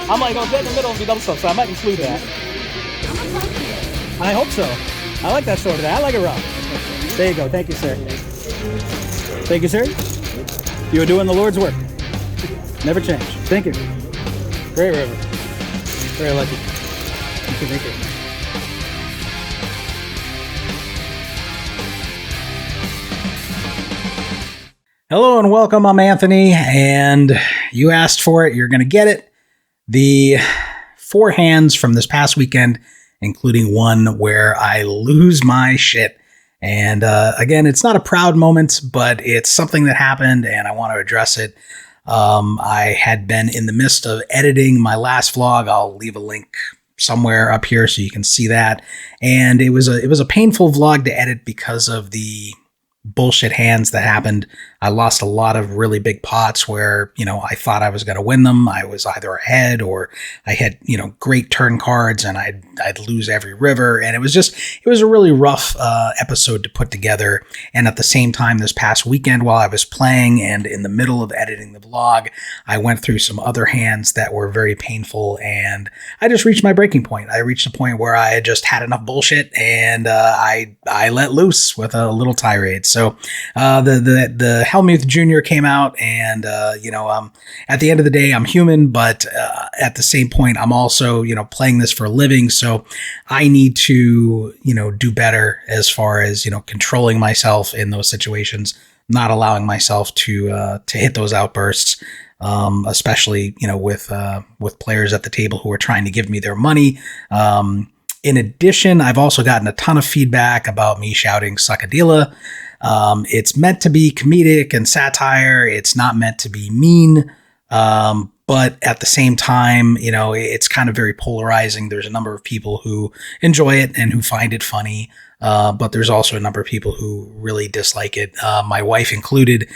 I'm like, I'll get in the middle and be double stuff, so I might include that. I hope so. I like that sort of that. I like it raw. There you go. Thank you, sir. Thank you, sir. You are doing the Lord's work. Never change. Thank you. Great river. Very lucky. Thank you. Thank you. Hello and welcome. I'm Anthony, and you asked for it. You're going to get it. The 4 hands from this past weekend, including one where I lose my shit. And again, it's not a proud moment, but it's something that happened, and I want to address it. I had been in the midst of editing my last vlog. I'll leave a link somewhere up here so you can see that. And it was a painful vlog to edit because of the bullshit hands that happened. I lost a lot of really big pots where, I thought I was going to win them. I was either ahead or I had, great turn cards and I'd lose every river. And it was a really rough episode to put together. And at the same time, this past weekend while I was playing and in the middle of editing the vlog, I went through some other hands that were very painful and I just reached my breaking point. I reached a point where I had just had enough bullshit and I let loose with a little tirade. So the Helmuth Jr. came out and, at the end of the day, I'm human, but at the same point, I'm also, playing this for a living. So I need to, do better as far as, controlling myself in those situations, not allowing myself to hit those outbursts. Especially, with players at the table who are trying to give me their money. In addition, I've also gotten a ton of feedback about me shouting Suckadilla. It's meant to be comedic and satire. It's not meant to be mean. But at the same time, it's kind of very polarizing. There's a number of people who enjoy it and who find it funny. But there's also a number of people who really dislike it. My wife included.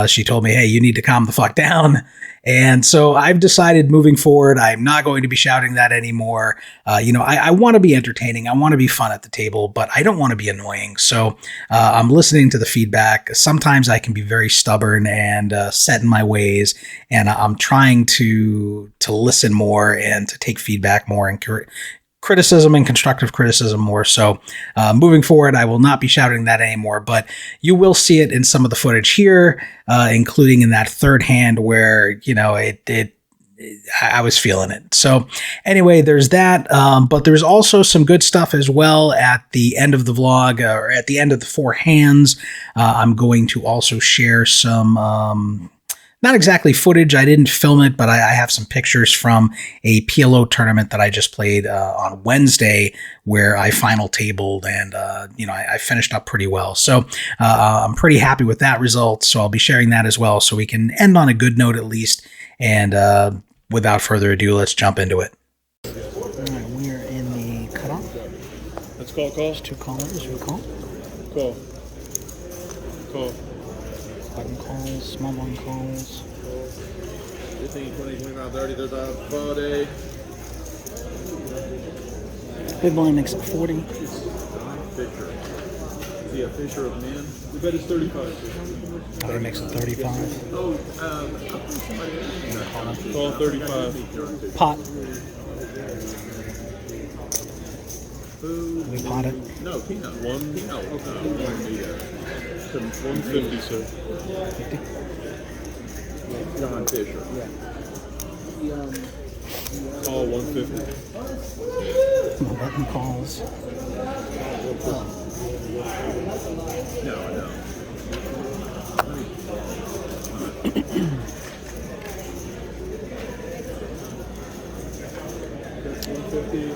She told me, hey, you need to calm the fuck down. And so I've decided moving forward, I'm not going to be shouting that anymore. I want to be entertaining. I want to be fun at the table, but I don't want to be annoying. So I'm listening to the feedback. Sometimes I can be very stubborn and set in my ways. And I'm trying to listen more and to take feedback more and criticism and constructive criticism more. So moving forward, I will not be shouting that anymore, but you will see it in some of the footage here, including in that third hand where, I was feeling it. So anyway, there's that. But there's also some good stuff as well at the end of the vlog or at the end of the 4 hands. I'm going to also share some, not exactly footage. I didn't film it, but I have some pictures from a PLO tournament that I just played on Wednesday where I final tabled and, I finished up pretty well. So I'm pretty happy with that result. So I'll be sharing that as well so we can end on a good note at least. And without further ado, let's jump into it. All right, we are in the cutoff. Let's call. There's 2 callers. We call. Call. Button calls, small one calls. 15, 20, 25, 30, 35, 40. Big blind makes it 40. Fisher. Is he a Fisher of men? We bet it's 35. He makes it 35. Oh, call 35. Pot. Who? We pot it. No, peanut. One. No, okay. 150, sir. 50. John Fisher. Call 150. No button calls. No. 150.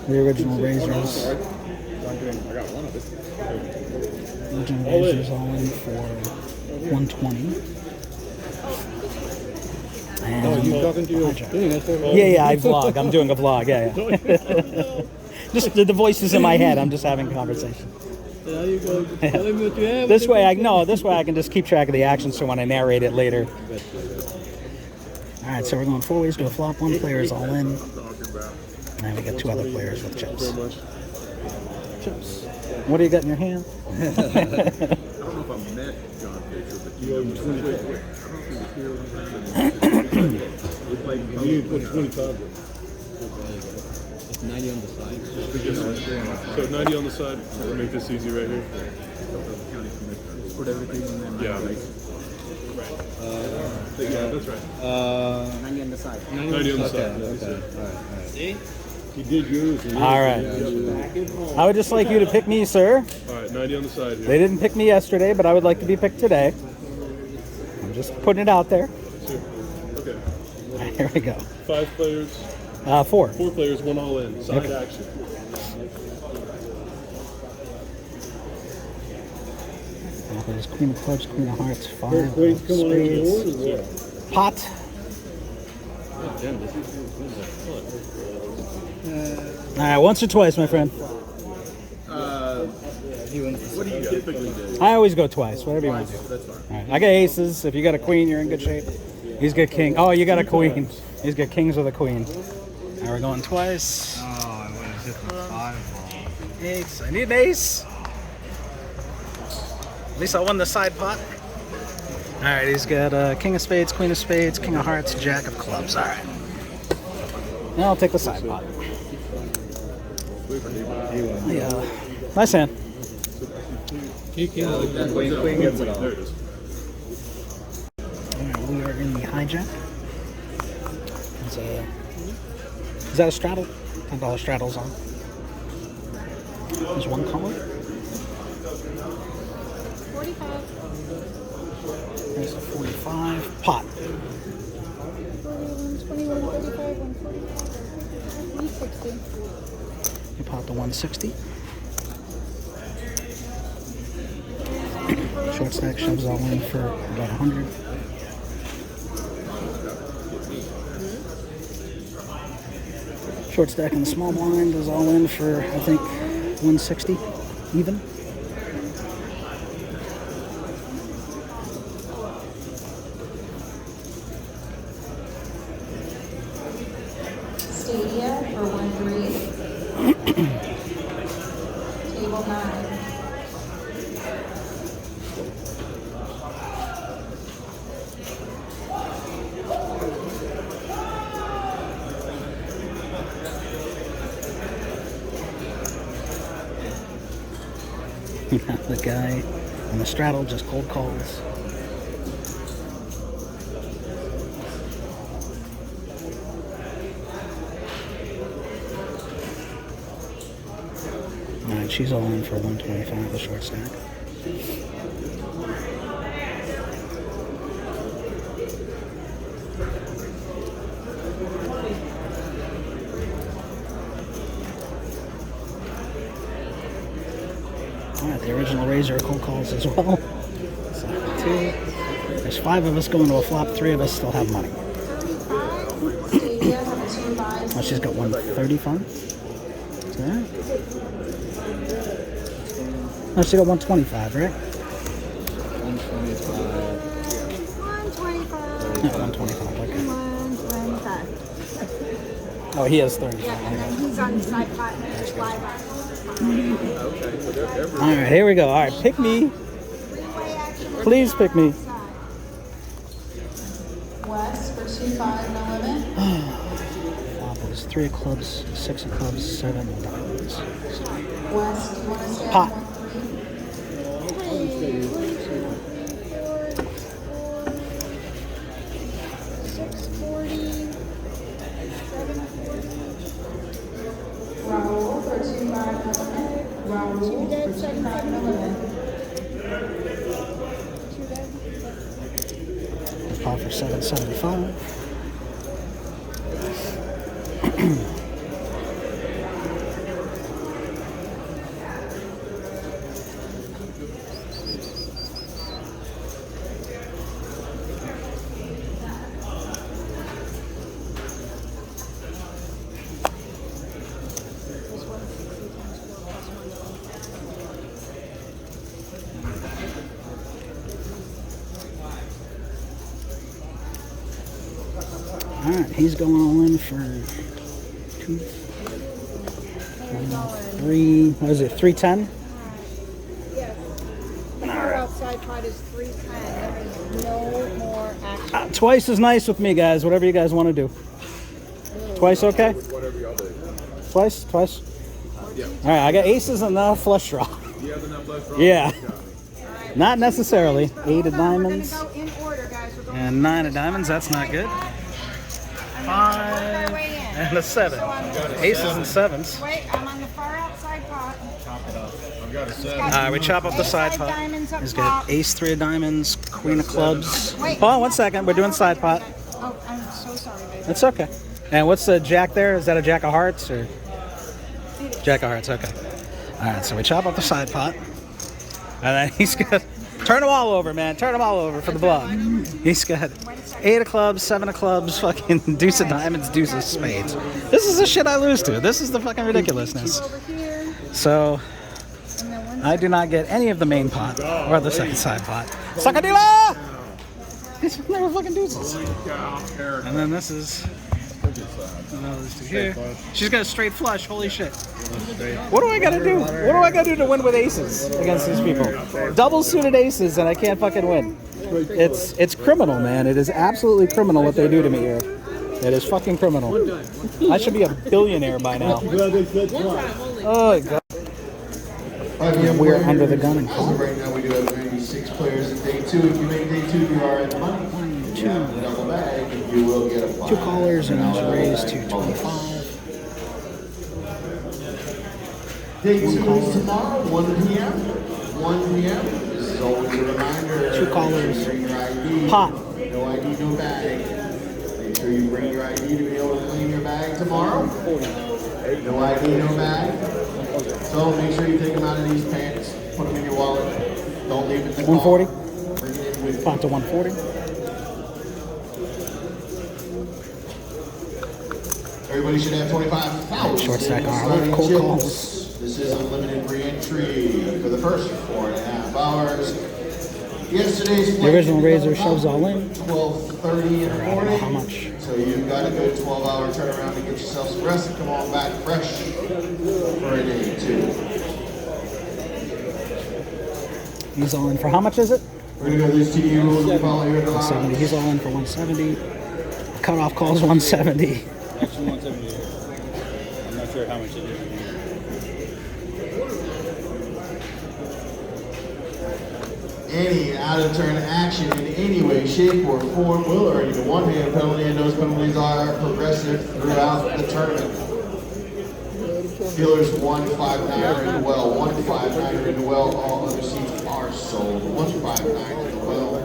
The original razors. I got one of it. Original razors all in for 120. And You talking to your thing? yeah, I vlog. I'm doing a vlog. Yeah. Just the voices in my head. I'm just having a conversation. There you go. Tell him what you have. This way I can just keep track of the action so when I narrate it later. All right, so we're going 4 ways to a flop. 1 player is all in. And we got 2 other players with chips. Chips. What do you got in your hand? I don't know if I'm met John Fisher, but you know, 20. I don't know if he was here when he played in You need to put 25 in. It's 90 on the side. So 90 on the side. We'll make this easy right here. Put everything in there. Yeah. Yeah, that's right. 90 on the side. 90 on the side. Okay. All right. See? He did yours. And All right. I would just like you to pick me, sir. All right, 90 on the side here. They didn't pick me yesterday, but I would like to be picked today. I'm just putting it out there. Okay. Here we go. 5 players, 4. 4 players, 1 all in. Side Okay. action. There's Queen of Clubs, Queen of Hearts, 5 Queen's of coming on the Spades. board or what? Pot. All right, once or twice, my friend. What do you typically do? I always go twice, whatever you want to do. That's fine. All right. I got aces. If you got a queen, you're in good shape. He's got king. Oh, you got a queen. He's got kings with a queen. Now we're going twice. Oh, I would have hit the 5 ball. Ace. I need an ace. At least I won the side pot. All right, he's got king of spades, queen of spades, king of hearts, jack of clubs. All right. Now I'll take the side pot. Yeah. Nice hand. Queen gets it all. There it is. All right, we are in the hijack. Is that a straddle? $10 straddles on. There's one color. 45. There's a 45. Pot. 41, 21, 35, 145, 160. You pot the 160. Short stack shoves all in for about 100. Short stack in the small blind is all in for, I think, 160 even. Stadia for 1-3. Table 9. The guy on the straddle just cold calls. Alright, she's all in for 125, the short stack. Alright, the original razor cold calls as well. So, 2. There's 5 of us going to a flop, 3 of us still have money. Stadia have a 2-5. Oh, she's got 135. Is that? Oh, she got 125, right? 125. 125. Yeah, 125, okay. 125. Oh, he has 35. Yeah, and then he's on the side pot and there's live on. Alright, here we go. Alright, pick me. Three-way action. Please pick me. West for 2-5, no limit. Flop is 3 of clubs, 6 of clubs, 7 of diamonds. West, you want to stay Pot. on 1-3? 640. 740. Raul for 2-5, no limit. Raul Two for dead, 2-5, no limit. 2 dead. Pot for 775. Alright, he's going all in for 2, 3, what is it, 310? Yes. We're outside pot pot is 310. There is no more action. Twice is nice with me, guys. Whatever you guys want to do. Twice, okay? Whatever y'all do. Twice? Yeah. All right, I got aces and a flush draw. You have enough left draw? Yeah. Not necessarily. 8 of diamonds We're gonna go in order, guys. We're going and 9 of diamonds. That's not good. 5 and a 7. Aces and 7s. Wait, I'm on the far outside pot. I've got a set. All right, we chop up the side pot. Diamonds up He's top. got ace 3 of diamonds, queen of clubs. Wait. Hold on 1 second. We're doing side pot. Oh, I'm so sorry, baby. It's okay. And what's the jack there? Is that a jack of hearts or? Jack of hearts, okay. All right, so we chop up the side pot. And then he's got, turn them all over, man. Turn them all over for the vlog. He's got 8 of clubs, 7 of clubs, fucking deuce of diamonds, deuce of spades. This is the shit I lose to. This is the fucking ridiculousness. Over here. So, And then one I do not get any of the main pot or the second side pot. Sacadilla! These are never fucking deuces. And then this is those two here. She's got a straight flush. Holy shit. What do I gotta do? What do I gotta do to win with aces against these people? Double suited aces and I can't fucking win. It's criminal, man. It is absolutely criminal what they do to me here. It is fucking criminal. I should be a billionaire by now. Oh, God. We're under the gun and call. Right now we do have 96 players in day 2. If you make day 2, you are in the money. 1, 2. You have the double bag, and you will get a 5. 2 callers and he's raised to 25. Day 2 is tomorrow, 1 p.m. 1 p.m. This is always a reminder. 2 callers. Bring your ID. Pot. No ID, no bag. Make sure you bring your ID to be able to claim your bag tomorrow. No ID, no bag. So make sure you take them out of these pants, put them in your wallet. Don't leave it in the 140. car. Bring it in with you. Pot to 140. Everybody should have 25,000. Short stack on Starting cold chips. calls. This is unlimited re-entry for the first 4.5 hours. Yesterday's The original razor shoves all in. 12:30 in the I don't know morning. how much. So you've got a good 12-hour turnaround to get yourself some rest and come on back fresh for a day 2. He's all in for how much is it? We're gonna go through these TD rules we follow here at the 170. lounge. He's all in for 170. Cutoff calls 170. Actually, 170. I'm not sure how much it is. Any out-of-turn action in any way, shape, or form will earn you a one-hand penalty, and those penalties are progressive throughout the tournament. Dealers 159 in the well, 159 in the well, all other seats are sold. 159 in the well.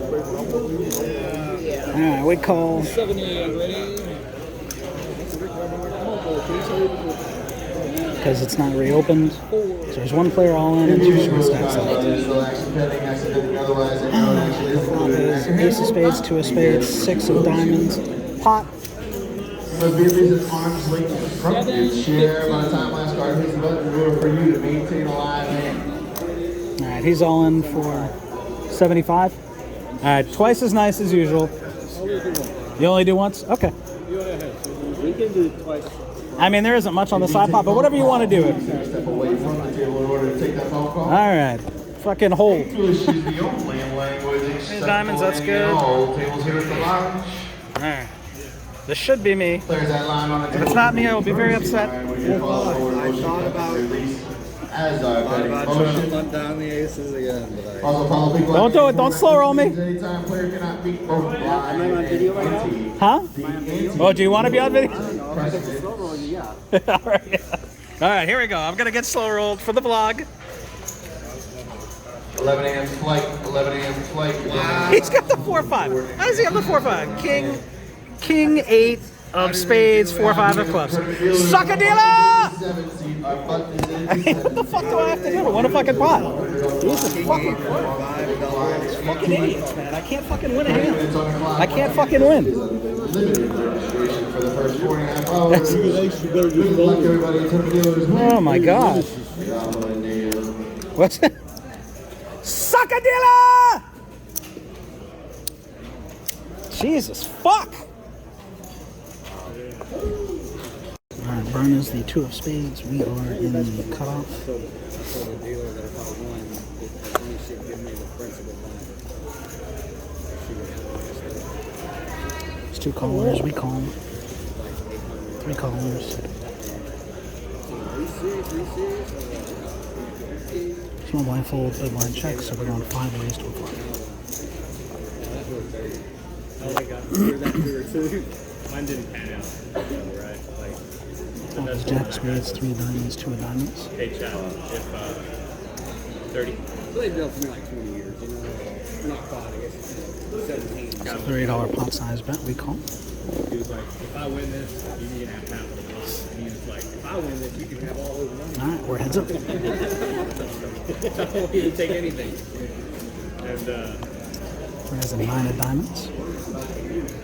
All right, we call 70 ready. because it's not reopened. So there's 1 player all in and 2 short stacks left. Still action pending, accident, otherwise, no action is Flop is included. ace of spades, 2 of spades, 6 of diamonds. Pot. Must be at least an arm's length from your chair by the time last card hits the button in order for you to maintain a live hand. All right, he's all in for 75. All right, twice as nice as usual. You only do once? Okay. We can do it twice. I mean, there isn't much on the side pot, but whatever you want to do. Step away from the table in order to take that phone call. All right. Fucking hold. She's the only language Diamonds, that's good. all tables here at the lounge. All right. This should be me. Players that line on the table. If it's not me, I will be very upset. I thought about as our betting About trying to motion. punt down the aces again, but Also follow people. Don't do it. Don't slow roll me. Anytime player cannot beat both blind and ante. Huh? The ante Oh, do you want to be on video? precedent. All right. All right, here we go. I'm going to get slow rolled for the vlog. 11 a.m. flight. 11 a.m. flight. He's got the 4-5. How does he have the 4-5? King 8 of spades, 4-5 of clubs. Suckadilla! 17. Our button is in. I mean, what the fuck do I have to do? What a fucking pot. These are fucking idiots, man. I can't fucking win a hand. I can't fucking win. Limited registration for the first 4.5 hours. better Good luck, everybody. It's up to dealers. Oh my god. What's it? Suckadilla! Jesus fuck! Alright, burn turn is the 2 of spades. We are in the cutoff. So the dealer that if I won, if only she'd give me the principal back, she would have It's 2 callers. We call. 3 callers. Small blind fold, big blind check, so we're going 5 ways to a flop. Oh my god, hear that here too? Mine didn't pan out, right? Like, the That was best Jack one of spades, 3 of diamonds, 2 of diamonds. Hey, Chad, if 30. They've done for me like 20 years, you know. Not 5, I guess. 17. So $30 pot size bet, we call. He was like, if I win this, you can have half of the money. And he was like, if I win this, you can have all those money. Alright, we're heads up. I don't want you to take anything. And There's a 9 of diamonds.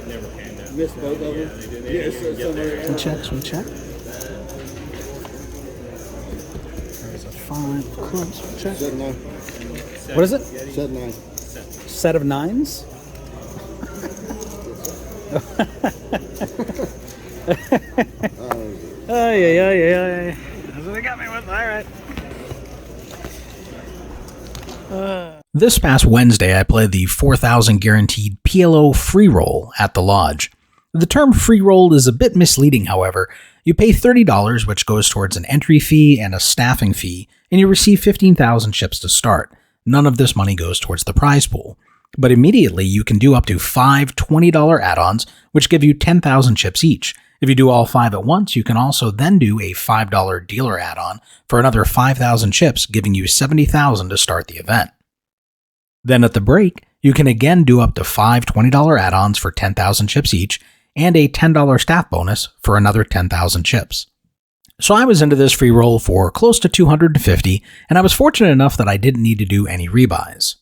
never panned out. Missed both of them. Yeah, they didn't even get there. We check. There's a 5 of clubs, we check. Set 9. What is it? Set 9. Set of 9s? Yeah. That's what they got me with. All right. This past Wednesday, I played the 4,000 guaranteed PLO free roll at the lodge. The term free roll is a bit misleading, however. You pay $30, which goes towards an entry fee and a staffing fee, and you receive 15,000 chips to start. None of this money goes towards the prize pool. But immediately, you can do up to 5 $20 add-ons, which give you 10,000 chips each. If you do all 5 at once, you can also then do a $5 dealer add-on for another 5,000 chips, giving you 70,000 to start the event. Then at the break, you can again do up to 5 $20 add-ons for 10,000 chips each, and a $10 staff bonus for another 10,000 chips. So I was into this free roll for close to 250, and I was fortunate enough that I didn't need to do any rebuys.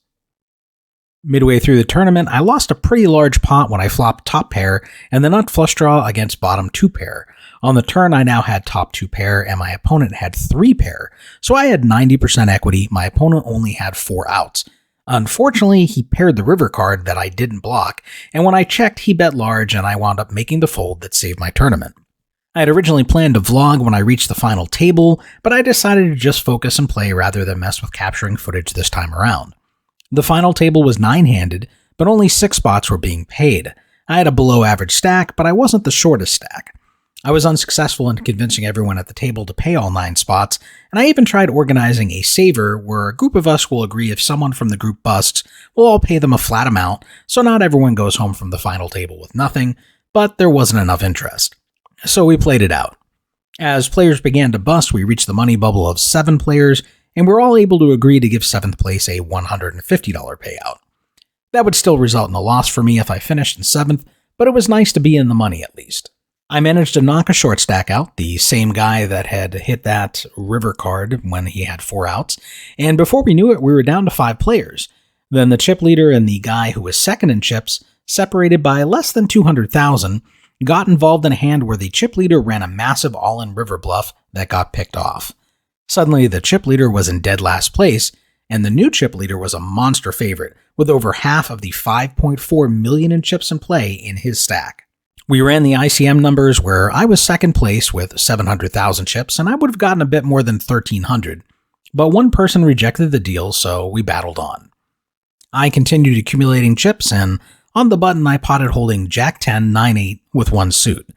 Midway through the tournament, I lost a pretty large pot when I flopped top pair and the nut flush draw against bottom 2 pair. On the turn, I now had top 2 pair and my opponent had 3 pair, so I had 90% equity. My opponent only had 4 outs. Unfortunately, he paired the river card that I didn't block, and when I checked, he bet large and I wound up making the fold that saved my tournament. I had originally planned to vlog when I reached the final table, but I decided to just focus and play rather than mess with capturing footage this time around. The final table was 9-handed, but only 6 spots were being paid. I had a below average stack, but I wasn't the shortest stack. I was unsuccessful in convincing everyone at the table to pay all 9 spots, and I even tried organizing a saver where a group of us will agree if someone from the group busts, we'll all pay them a flat amount, so not everyone goes home from the final table with nothing, but there wasn't enough interest. So we played it out. As players began to bust, we reached the money bubble of 7 players, and we're all able to agree to give 7th place a $150 payout. That would still result in a loss for me if I finished in 7th, but it was nice to be in the money at least. I managed to knock a short stack out, the same guy that had hit that river card when he had 4 outs, and before we knew it, we were down to 5 players. Then the chip leader and the guy who was second in chips, separated by less than 200,000, got involved in a hand where the chip leader ran a massive all-in river bluff that got picked off. Suddenly, the chip leader was in dead last place, and the new chip leader was a monster favorite, with over half of the 5.4 million in chips in play in his stack. We ran the ICM numbers where I was second place with 700,000 chips, and I would have gotten a bit more than 1,300, but one person rejected the deal, so we battled on. I continued accumulating chips, and on the button I potted holding Jack 10, 9-8 with 1 suit.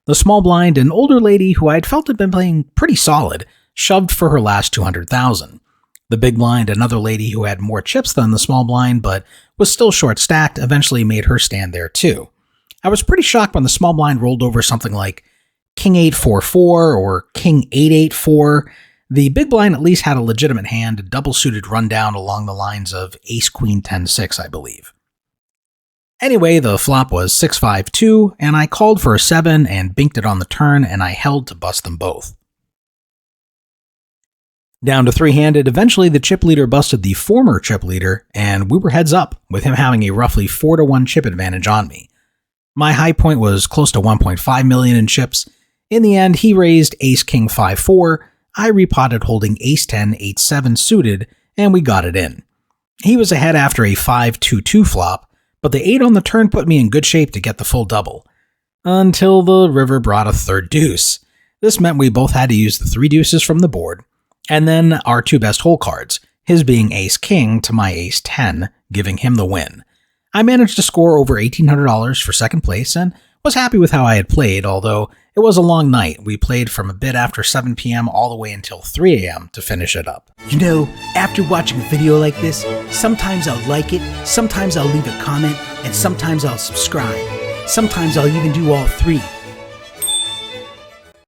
The small blind, an older lady who I'd felt had been playing pretty solid, shoved for her last 200,000. The big blind, another lady who had more chips than the small blind but was still short stacked, eventually made her stand there too. I was pretty shocked when the small blind rolled over something like King 8-4-4 or King 8-8-4. The big blind at least had a legitimate hand, a double-suited rundown along the lines of Ace-Queen 10-6, I believe. Anyway, the flop was 6-5-2, and I called for a 7 and binked it on the turn, and I held to bust them both. Down to 3-handed, eventually the chip leader busted the former chip leader, and we were heads up, with him having a roughly 4-to-1 chip advantage on me. My high point was close to 1.5 million in chips. In the end, he raised Ace-King 5-4, I repotted holding Ace-10, 8-7 suited, and we got it in. He was ahead after a 5-2-2 flop, but the 8 on the turn put me in good shape to get the full double. Until the river brought a third deuce. This meant we both had to use the 3 deuces from the board, and then our 2 best hole cards, his being ace-king to my ace-10, giving him the win. I managed to score over $1,800 for second place and was happy with how I had played, although it was a long night. We played from a bit after 7 p.m. all the way until 3 a.m. to finish it up. You know, after watching a video like this, sometimes I'll like it, sometimes I'll leave a comment, and sometimes I'll subscribe. Sometimes I'll even do all 3.